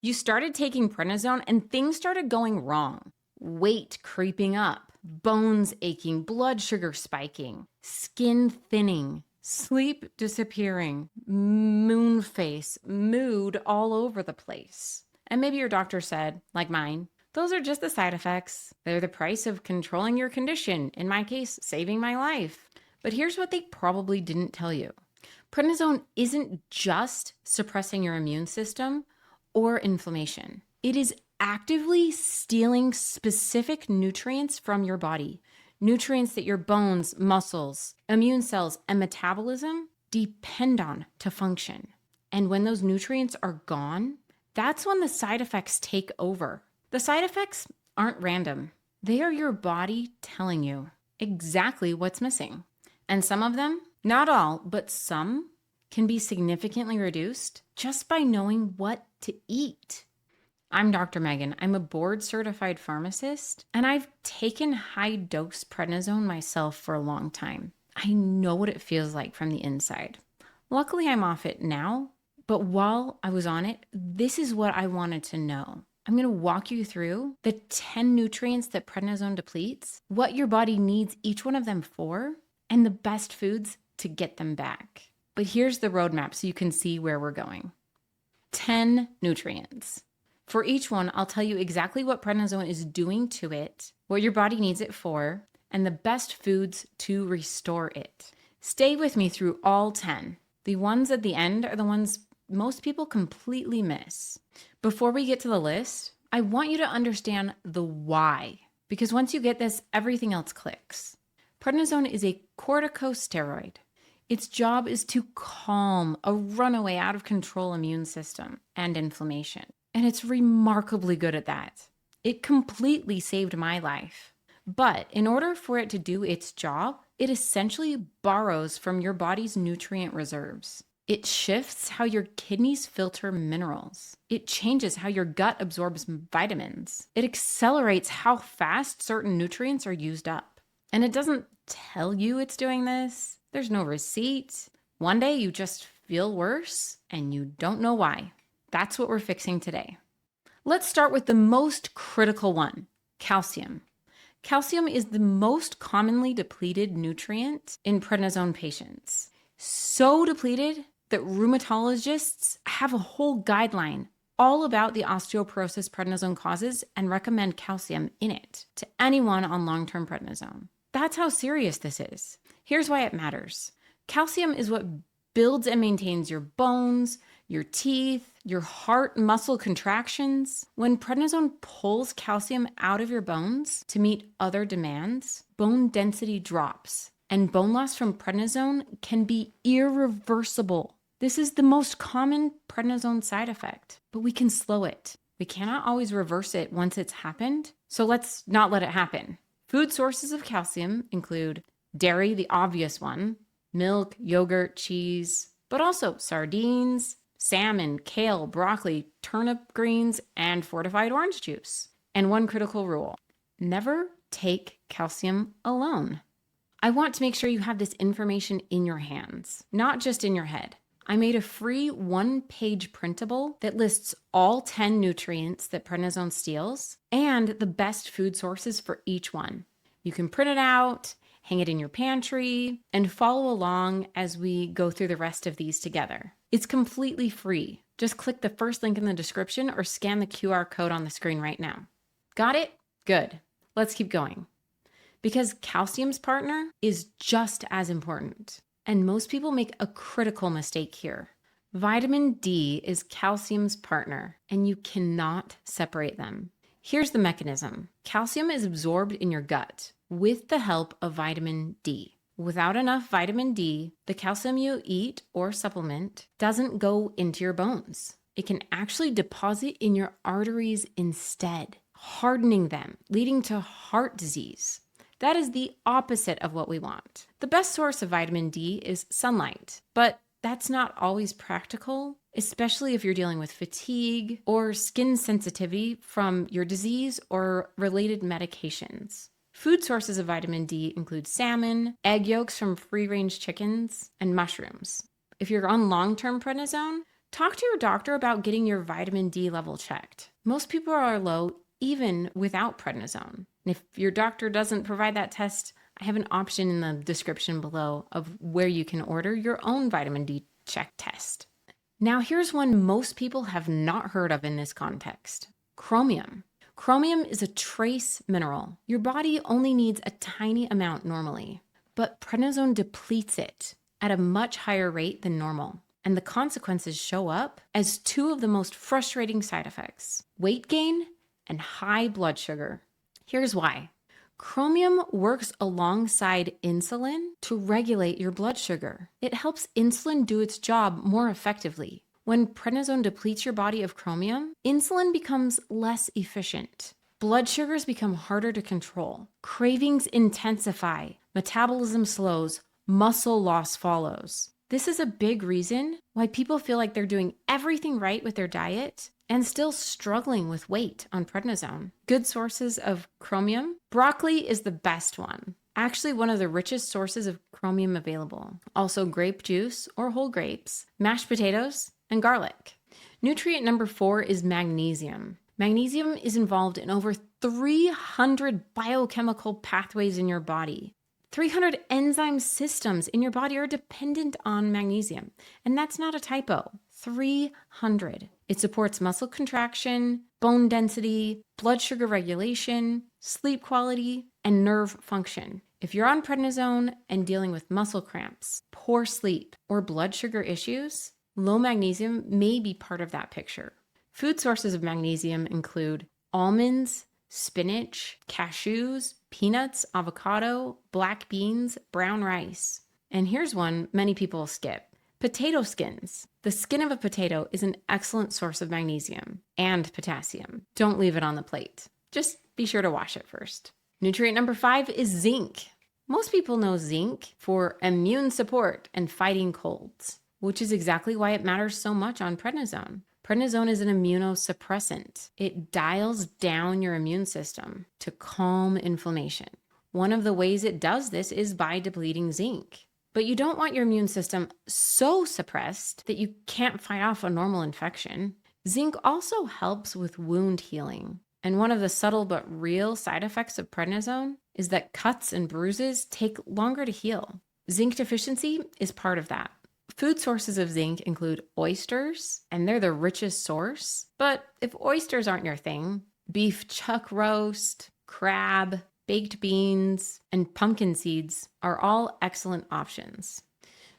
You started taking prednisone and things started going wrong. Weight creeping up, bones aching, blood sugar spiking, skin thinning, sleep disappearing, moon face, mood all over the place. And maybe your doctor said, like mine, those are just the side effects. They're the price of controlling your condition, in my case, saving my life. But here's what they probably didn't tell you. Prednisone isn't just suppressing your immune system or inflammation. It is actively stealing specific nutrients from your body, nutrients that your bones, muscles, immune cells, and metabolism depend on to function. And when those nutrients are gone, that's when the side effects take over. The side effects aren't random. They are your body telling you exactly what's missing. And some of them, not all, but some, can be significantly reduced just by knowing what to eat. I'm Dr. Megan. I'm a board-certified pharmacist, and I've taken high-dose prednisone myself for a long time. I know what it feels like from the inside. Luckily, I'm off it now, but while I was on it, this is what I wanted to know. I'm going to walk you through the 10 nutrients that prednisone depletes, what your body needs each one of them for, and the best foods to get them back. But here's the roadmap so you can see where we're going. 10 nutrients. For each one, I'll tell you exactly what prednisone is doing to it, what your body needs it for, and the best foods to restore it. Stay with me through all 10. The ones at the end are the ones most people completely miss. Before we get to the list, I want you to understand the why, because once you get this, everything else clicks. Prednisone is a corticosteroid. Its job is to calm a runaway out of control immune system and inflammation. And it's remarkably good at that. It completely saved my life. But in order for it to do its job, it essentially borrows from your body's nutrient reserves. It shifts how your kidneys filter minerals. It changes how your gut absorbs vitamins. It accelerates how fast certain nutrients are used up. And it doesn't tell you it's doing this. There's no receipt. One day you just feel worse and you don't know why. That's what we're fixing today. Let's start with the most critical one, calcium. Calcium is the most commonly depleted nutrient in prednisone patients. So depleted that rheumatologists have a whole guideline all about the osteoporosis prednisone causes and recommend calcium in it to anyone on long-term prednisone. That's how serious this is. Here's why it matters. Calcium is what builds and maintains your bones, your teeth, your heart muscle contractions. When prednisone pulls calcium out of your bones to meet other demands, bone density drops, and bone loss from prednisone can be irreversible. This is the most common prednisone side effect, but we can slow it. We cannot always reverse it once it's happened, so let's not let it happen. Food sources of calcium include dairy, the obvious one, milk, yogurt, cheese, but also sardines, salmon, kale, broccoli, turnip greens, and fortified orange juice. And one critical rule, never take calcium alone. I want to make sure you have this information in your hands, not just in your head. I made a free one-page printable that lists all 10 nutrients that prednisone steals and the best food sources for each one. You can print it out, hang it in your pantry, and follow along as we go through the rest of these together. It's completely free. Just click the first link in the description or scan the QR code on the screen right now. Got it? Good. Let's keep going. Because calcium's partner is just as important. And most people make a critical mistake here. Vitamin D is calcium's partner, and you cannot separate them. Here's the mechanism. Calcium is absorbed in your gut with the help of vitamin D. Without enough vitamin D, the calcium you eat or supplement doesn't go into your bones. It can actually deposit in your arteries instead, hardening them, leading to heart disease. That is the opposite of what we want. The best source of vitamin D is sunlight, but that's not always practical, especially if you're dealing with fatigue or skin sensitivity from your disease or related medications. Food sources of vitamin D include salmon, egg yolks from free-range chickens, and mushrooms. If you're on long-term prednisone, Talk to your doctor about getting your vitamin D level checked. Most people are low even without prednisone. And if your doctor doesn't provide that test, I have an option in the description below of where you can order your own vitamin D check test. Now here's one most people have not heard of in this context: chromium. Chromium is a trace mineral. Your body only needs a tiny amount normally, but prednisone depletes it at a much higher rate than normal. And the consequences show up as two of the most frustrating side effects: weight gain and high blood sugar. Here's why. Chromium works alongside insulin to regulate your blood sugar. It helps insulin do its job more effectively. When prednisone depletes your body of chromium, insulin becomes less efficient. Blood sugars become harder to control. Cravings intensify. Metabolism slows. Muscle loss follows. This is a big reason why people feel like they're doing everything right with their diet and still struggling with weight on prednisone. Good sources of chromium: broccoli is the best one. Actually, one of the richest sources of chromium available. Also grape juice or whole grapes, mashed potatoes, and garlic. Nutrient number 4 is magnesium. Magnesium is involved in over 300 biochemical pathways in your body. 300 enzyme systems in your body are dependent on magnesium. And that's not a typo. 300. It supports muscle contraction, bone density, blood sugar regulation, sleep quality, and nerve function. If you're on prednisone and dealing with muscle cramps, poor sleep, or blood sugar issues, low magnesium may be part of that picture. Food sources of magnesium include almonds, spinach, cashews, peanuts, avocado, black beans, brown rice. And here's one many people skip: potato skins. The skin of a potato is an excellent source of magnesium and potassium. Don't leave it on the plate. Just be sure to wash it first. Nutrient number 5 is zinc. Most people know zinc for immune support and fighting colds, which is exactly why it matters so much on prednisone. Prednisone is an immunosuppressant. It dials down your immune system to calm inflammation. One of the ways it does this is by depleting zinc. But you don't want your immune system so suppressed that you can't fight off a normal infection. Zinc also helps with wound healing. And one of the subtle but real side effects of prednisone is that cuts and bruises take longer to heal. Zinc deficiency is part of that. Food sources of zinc include oysters, and they're the richest source. But if oysters aren't your thing, beef chuck roast, crab, baked beans, and pumpkin seeds are all excellent options.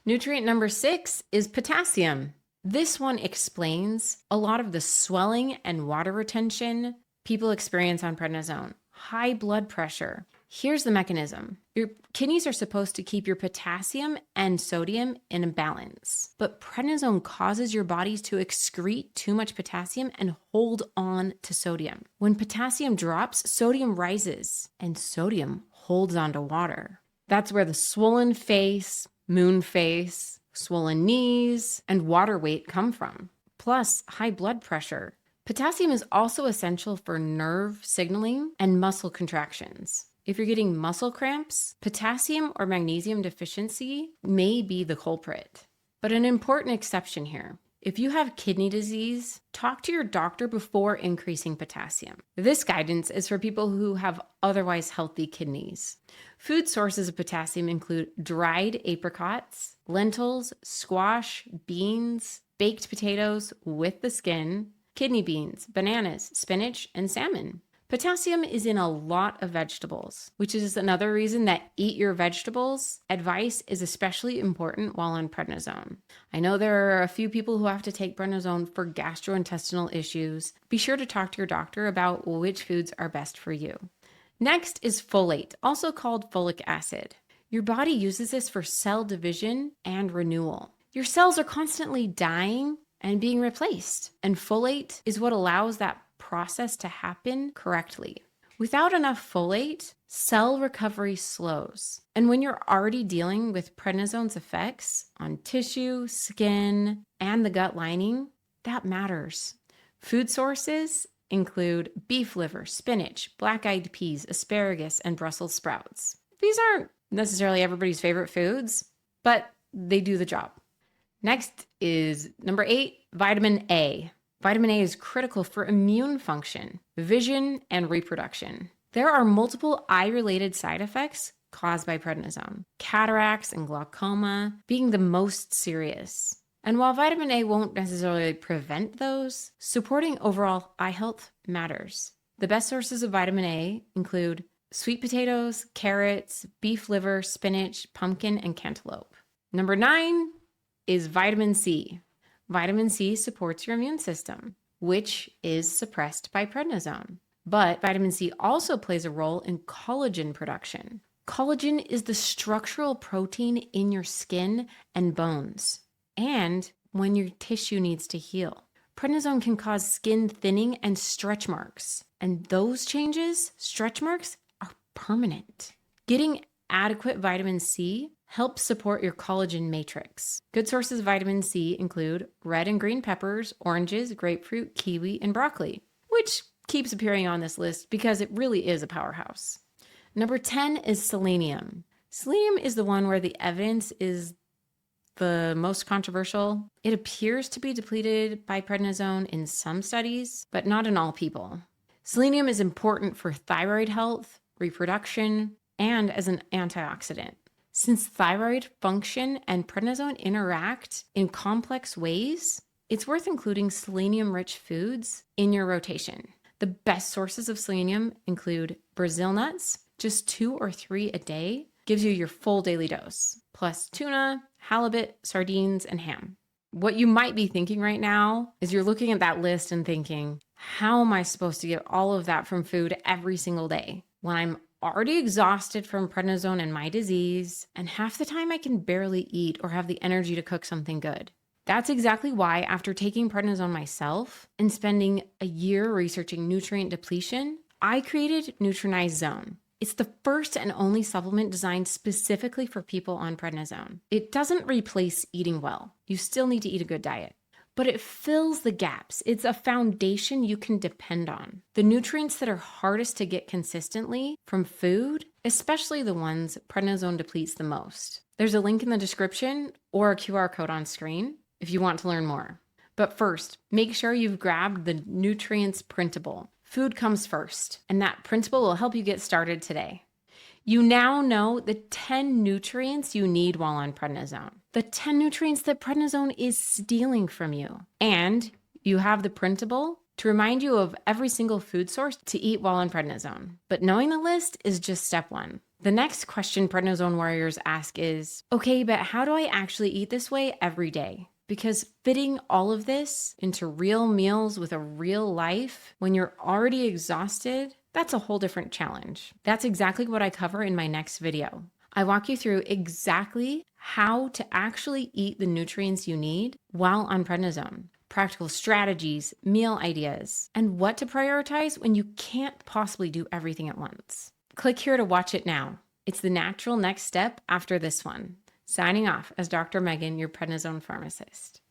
Nutrient number 6 is potassium. This one explains a lot of the swelling and water retention people experience on prednisone. High blood pressure. Here's the mechanism. Your kidneys are supposed to keep your potassium and sodium in a balance, but prednisone causes your bodies to excrete too much potassium and hold on to sodium. When potassium drops, sodium rises, and sodium holds on to water. That's where the swollen face, moon face, swollen knees, and water weight come from, plus high blood pressure. Potassium is also essential for nerve signaling and muscle contractions. If you're getting muscle cramps, potassium or magnesium deficiency may be the culprit. But an important exception here: if you have kidney disease, talk to your doctor before increasing potassium. This guidance is for people who have otherwise healthy kidneys. Food sources of potassium include dried apricots, lentils, squash, beans, baked potatoes with the skin, kidney beans, bananas, spinach, and salmon. Potassium is in a lot of vegetables, which is another reason that eat your vegetables advice is especially important while on prednisone. I know there are a few people who have to take prednisone for gastrointestinal issues. Be sure to talk to your doctor about which foods are best for you. Next is folate, also called folic acid. Your body uses this for cell division and renewal. Your cells are constantly dying and being replaced, and folate is what allows that process to happen correctly. Without enough folate, cell recovery slows. And when you're already dealing with prednisone's effects on tissue, skin, and the gut lining, that matters. Food sources include beef liver, spinach, black-eyed peas, asparagus, and Brussels sprouts. These aren't necessarily everybody's favorite foods, but they do the job. Next is number 8, Vitamin A. Vitamin A is critical for immune function, vision, and reproduction. There are multiple eye-related side effects caused by prednisone, cataracts and glaucoma being the most serious. And while vitamin A won't necessarily prevent those, supporting overall eye health matters. The best sources of vitamin A include sweet potatoes, carrots, beef liver, spinach, pumpkin, and cantaloupe. Number 9 is vitamin C. Vitamin C supports your immune system, which is suppressed by prednisone. But vitamin C also plays a role in collagen production. Collagen is the structural protein in your skin and bones, and when your tissue needs to heal. Prednisone can cause skin thinning and stretch marks, and those changes, stretch marks, are permanent. Getting adequate vitamin C helps support your collagen matrix. Good sources of vitamin C include red and green peppers, oranges, grapefruit, kiwi, and broccoli, which keeps appearing on this list because it really is a powerhouse. Number 10 is selenium. Selenium is the one where the evidence is the most controversial. It appears to be depleted by prednisone in some studies, but not in all people. Selenium is important for thyroid health, reproduction, and as an antioxidant. Since thyroid function and prednisone interact in complex ways, it's worth including selenium-rich foods in your rotation. The best sources of selenium include Brazil nuts, just 2 or 3 a day gives you your full daily dose, plus tuna, halibut, sardines, and ham. What you might be thinking right now is you're looking at that list and thinking, how am I supposed to get all of that from food every single day when I'm already exhausted from prednisone and my disease, and half the time I can barely eat or have the energy to cook something good? That's exactly why, after taking prednisone myself and spending a year researching nutrient depletion, I created Nutrinize Zone. It's the first and only supplement designed specifically for people on prednisone. It doesn't replace eating well. You still need to eat a good diet, but it fills the gaps. It's a foundation you can depend on. The nutrients that are hardest to get consistently from food, especially the ones prednisone depletes the most. There's a link in the description or a QR code on screen if you want to learn more. But first, make sure you've grabbed the Nutrients Printable. Food comes first, and that printable will help you get started today. You now know the 10 nutrients you need while on prednisone, the 10 nutrients that prednisone is stealing from you. And you have the printable to remind you of every single food source to eat while on prednisone. But knowing the list is just step 1. The next question prednisone warriors ask is, okay, but how do I actually eat this way every day? Because fitting all of this into real meals with a real life when you're already exhausted, that's a whole different challenge. That's exactly what I cover in my next video. I walk you through exactly how to actually eat the nutrients you need while on prednisone, practical strategies, meal ideas, and what to prioritize when you can't possibly do everything at once. Click here to watch it now. It's the natural next step after this one. Signing off as Dr. Megan, your prednisone pharmacist.